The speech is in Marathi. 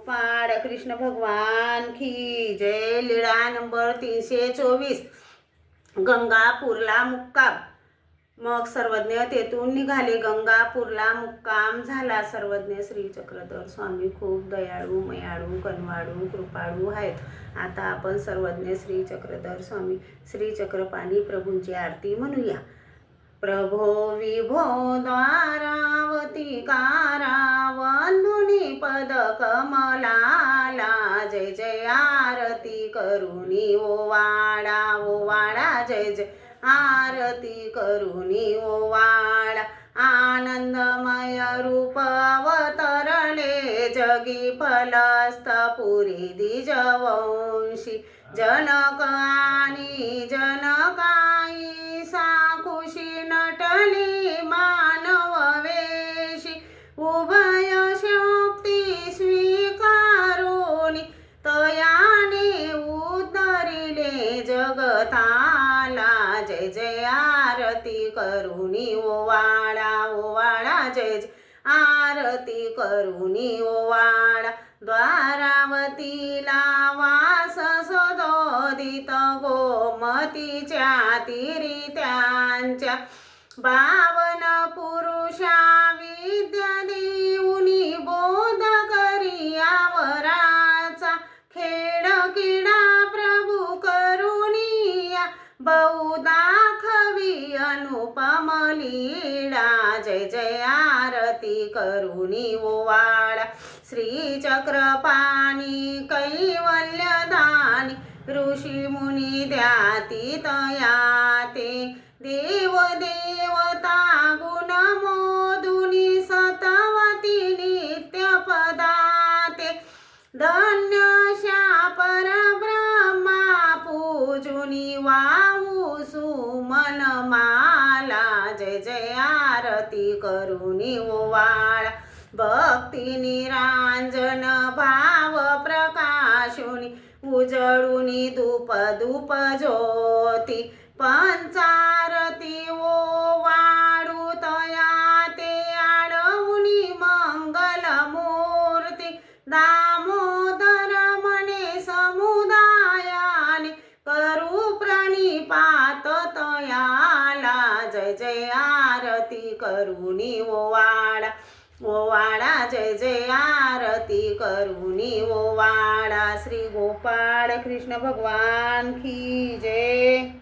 गोपाळ कृष्ण भगवान की जय। लीळा नंबर 324। गंगापूरला मुक्काम। मग सर्वज्ञ तेथून निघाले। गंगापूरला मुक्काम झाला। सर्वज्ञ श्री चक्रधर स्वामी खूप दयाळू, मयाळू, कनवाळू, कृपाळू आहेत। आता आपण सर्वज्ञ श्री चक्रधर स्वामी श्री चक्रपाणी प्रभूंची आरती म्हणूया। प्रभो विभो द्वारावती कारावंदुनी पद कमलाला, जय जय आरती करुणी ओवाळा ओवाळा, जय जय आरती करुणी ओवाळा। आनंदमय रूप अवतरले जगी, फलस्तपुरी द्विजवंशी, जनक आणि जनकाई साकुशी नटली मानव वेशी। उभय शक्ती स्वीकारोनी तयाने उतरिले जगताला, जय जय आरती करुणी ओवाळा ओवाळा, जय जय आरती करुणी ओवाळा। द्वारावतीला वास सदोदित गोमतीच्या तीरी त्यांच्या, बावन पुरुषा विद्या देऊनी बोध करिया वराचा, खेळ किडा प्रभू करुनिया बहुदाखवी अनुपम लीळा, जय जय आरती करुणी ओवाळा। श्री चक्रपाणी कैवल्यदानी ऋषी मुनी द्याती तयाते, देव देवता गुण मोदुनी सतवती नित्य पदाते। धन्य शा परब्रह्मा पूजुनी वाहू सुमन माला, जय जय आरती करुणी ओवाळा। भक्ती निरांजन भाव प्रकाशुनी, उजळुनी धूप धूप ज्योती, पंचारती ओवाळू तया ते आळवुनी मंगल मूर्ती। दामोदर मने समुदायाने करू प्रणिपात तयाला, जय जय आरती करुणी ओवाळा ओवाळा, जय जय आरती करुणी ओवाळा। श्री गोपाळ कृष्ण भगवान की जय।